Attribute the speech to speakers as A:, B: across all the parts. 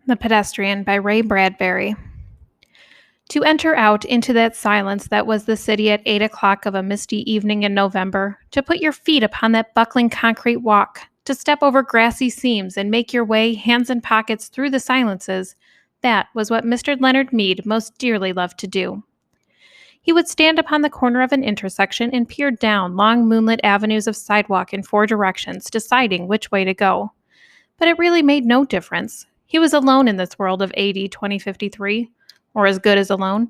A: The Pedestrian by Ray Bradbury. To enter out into that silence that was the city at 8 o'clock of a misty evening in November, to put your feet upon that buckling concrete walk, to step over grassy seams and make your way, hands in pockets, through the silences, that was what Mr. Leonard Mead most dearly loved to do. He would stand upon the corner of an intersection and peer down long moonlit avenues of sidewalk in four directions, deciding which way to go. But it really made no difference. He was alone in this world of AD 2053, or as good as alone,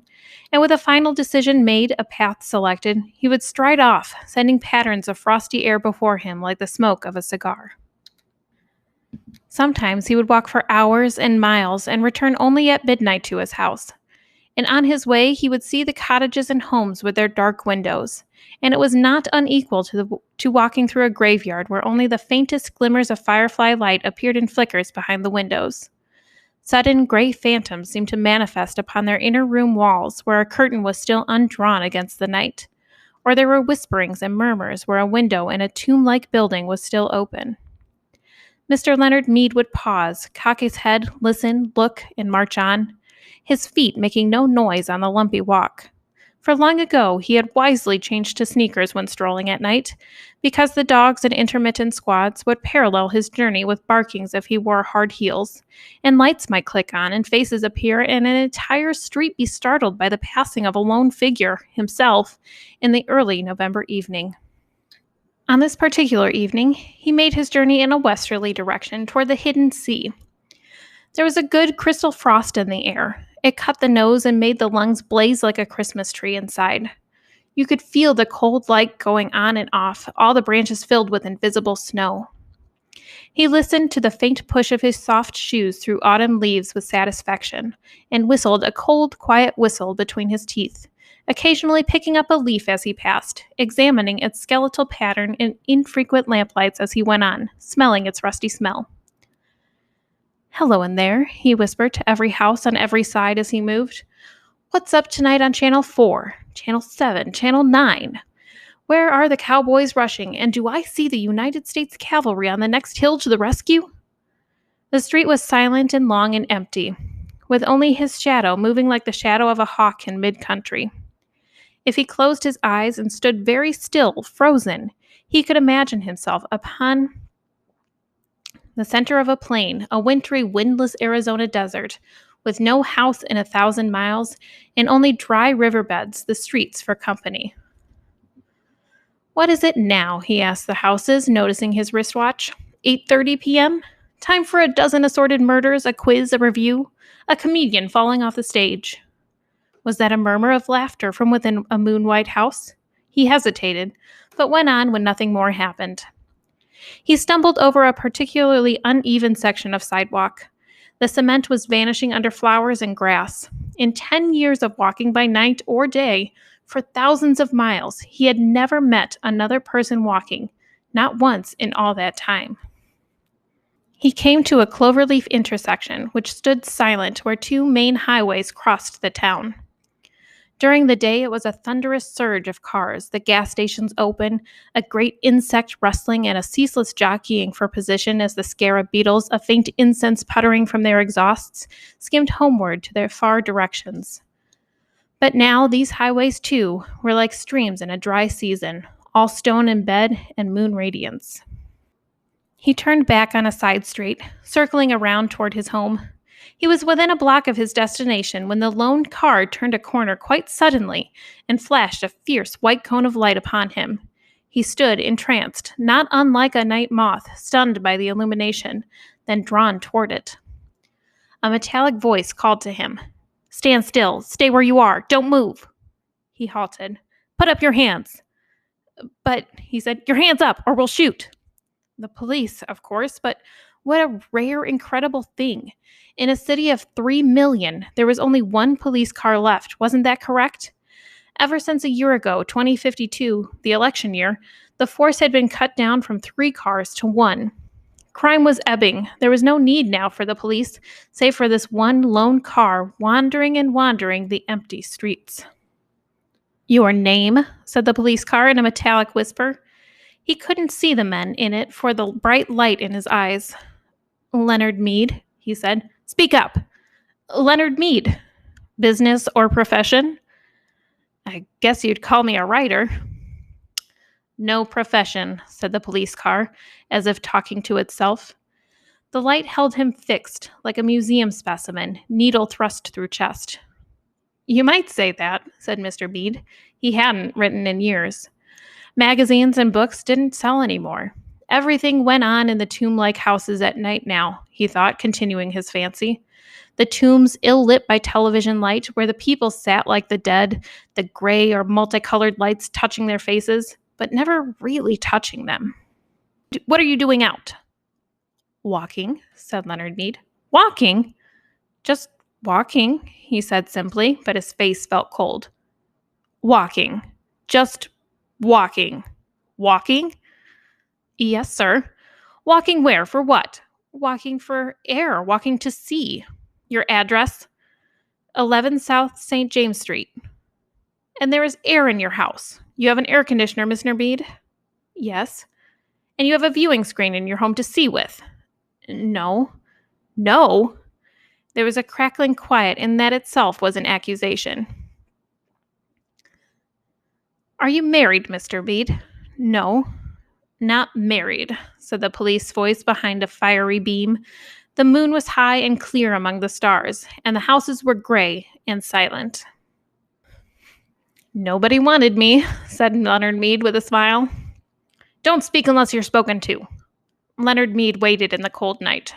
A: and with a final decision made, a path selected, he would stride off, sending patterns of frosty air before him like the smoke of a cigar. Sometimes he would walk for hours and miles and return only at midnight to his house. And on his way, he would see the cottages and homes with their dark windows, and it was not unequal to walking through a graveyard where only the faintest glimmers of firefly light appeared in flickers behind the windows. Sudden gray phantoms seemed to manifest upon their inner room walls where a curtain was still undrawn against the night, or there were whisperings and murmurs where a window in a tomb-like building was still open. Mr. Leonard Mead would pause, cock his head, listen, look, and march on, his feet making no noise on the lumpy walk. For long ago he had wisely changed to sneakers when strolling at night, because the dogs and intermittent squads would parallel his journey with barkings if he wore hard heels, and lights might click on and faces appear and an entire street be startled by the passing of a lone figure, himself, in the early November evening. On this particular evening, he made his journey in a westerly direction toward the hidden sea. There was a good crystal frost in the air. It cut the nose and made the lungs blaze like a Christmas tree inside. You could feel the cold light going on and off, all the branches filled with invisible snow. He listened to the faint push of his soft shoes through autumn leaves with satisfaction, and whistled a cold, quiet whistle between his teeth, occasionally picking up a leaf as he passed, examining its skeletal pattern in infrequent lamplights as he went on, smelling its rusty smell. "Hello in there," he whispered to every house on every side as he moved. "What's up tonight on Channel 4, Channel 7, Channel 9? Where are the cowboys rushing, and do I see the United States cavalry on the next hill to the rescue?" The street was silent and long and empty, with only his shadow moving like the shadow of a hawk in mid-country. If he closed his eyes and stood very still, frozen, he could imagine himself upon the center of a plain, a wintry, windless Arizona desert, with no house in 1,000 miles, and only dry riverbeds, the streets for company. "What is it now?" he asked the houses, noticing his wristwatch. 8:30 p.m.? Time for a dozen assorted murders, a quiz, a review, a comedian falling off the stage. Was that a murmur of laughter from within a moon-white house? He hesitated, but went on when nothing more happened. He stumbled over a particularly uneven section of sidewalk. The cement was vanishing under flowers and grass. In 10 years of walking by night or day, for thousands of miles, he had never met another person walking, not once in all that time. He came to a cloverleaf intersection, which stood silent where two main highways crossed the town. During the day, it was a thunderous surge of cars, the gas stations open, a great insect rustling, and a ceaseless jockeying for position as the scarab beetles, a faint incense puttering from their exhausts, skimmed homeward to their far directions. But now these highways, too, were like streams in a dry season, all stone and bed and moon radiance. He turned back on a side street, circling around toward his home. He was within a block of his destination when the lone car turned a corner quite suddenly and flashed a fierce white cone of light upon him. He stood entranced, not unlike a night moth, stunned by the illumination, then drawn toward it. A metallic voice called to him. "Stand still. Stay where you are. Don't move." He halted. "Put up your hands." "But," he said, "your hands up or we'll shoot." The police, of course, but what a rare, incredible thing. In a city of 3 million, there was only one police car left. Wasn't that correct? Ever since a year ago, 2052, the election year, the force had been cut down from 3 cars to 1. Crime was ebbing. There was no need now for the police, save for this one lone car wandering and wandering the empty streets. "Your name?" said the police car in a metallic whisper. He couldn't see the men in it for the bright light in his eyes. "Leonard Mead," he said. Speak up. Leonard Mead. Business or profession? I guess you'd call me a writer. No profession, said the police car, as if talking to itself. The light held him fixed, like a museum specimen, needle thrust through chest. You might say that, said Mr. Mead. He hadn't written in years. Magazines and books didn't sell anymore. Everything went on in the tomb-like houses at night now, he thought, continuing his fancy. The tombs ill-lit by television light, where the people sat like the dead, the gray or multicolored lights touching their faces, but never really touching them. What are you doing out? Walking, said Leonard Mead. Walking? Just walking, he said simply, but his face felt cold. Walking. Just walking. Walking? Yes, sir. Walking where? For what? Walking for air. Walking to sea. Your address? 11 South St. James Street. And there is air in your house. You have an air conditioner, Mr. Mead? Yes. And you have a viewing screen in your home to see with? No. No? There was a crackling quiet, and that itself was an accusation. Are you married, Mr. Mead? No. Not married, said the police voice behind a fiery beam. The moon was high and clear among the stars, and the houses were gray and silent. Nobody wanted me, said Leonard Mead with a smile. Don't speak unless you're spoken to. Leonard Mead waited in the cold night.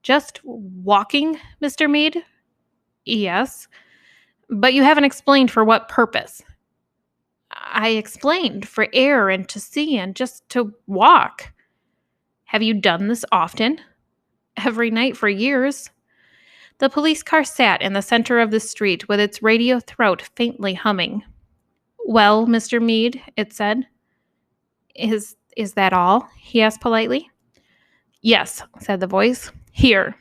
A: Just walking, Mr. Mead? Yes. But you haven't explained for what purpose. I explained for air and to see and just to walk. Have you done this often? Every night for years. The police car sat in the center of the street with its radio throat faintly humming. Well, Mr. Mead, it said. Is that all? He asked politely. Yes, said the voice. Here.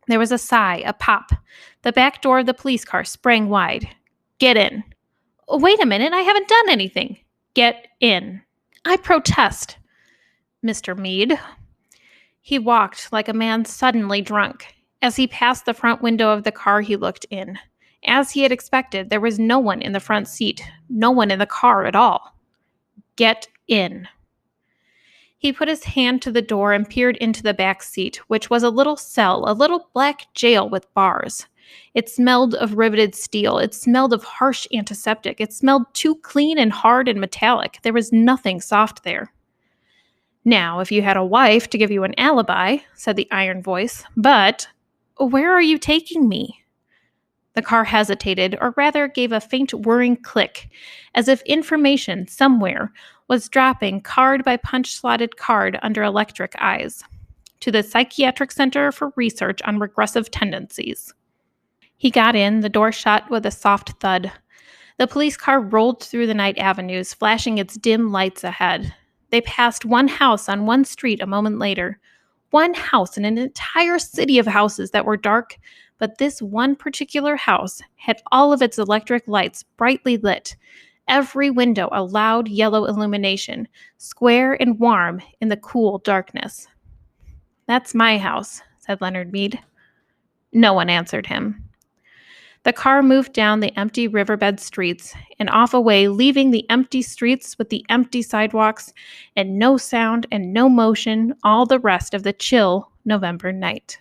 A: There was a sigh, a pop. The back door of the police car sprang wide. Get in. Wait a minute, I haven't done anything. Get in. I protest. Mr. Mead. He walked like a man suddenly drunk. As he passed the front window of the car, he looked in. As he had expected, there was no one in the front seat, no one in the car at all. Get in. He put his hand to the door and peered into the back seat, which was a little cell, a little black jail with bars. It smelled of riveted steel. It smelled of harsh antiseptic. It smelled too clean and hard and metallic. There was nothing soft there. Now, if you had a wife to give you an alibi, said the iron voice, but where are you taking me? The car hesitated, or rather gave a faint whirring click, as if information somewhere was dropping card by punch-slotted card under electric eyes. To the Psychiatric Center for Research on Regressive Tendencies. He got in, the door shut with a soft thud. The police car rolled through the night avenues, flashing its dim lights ahead. They passed one house on one street a moment later. One house in an entire city of houses that were dark, but this one particular house had all of its electric lights brightly lit, every window a loud yellow illumination, square and warm in the cool darkness. That's my house, said Leonard Mead. No one answered him. The car moved down the empty riverbed streets and off away, leaving the empty streets with the empty sidewalks and no sound and no motion all the rest of the chill November night.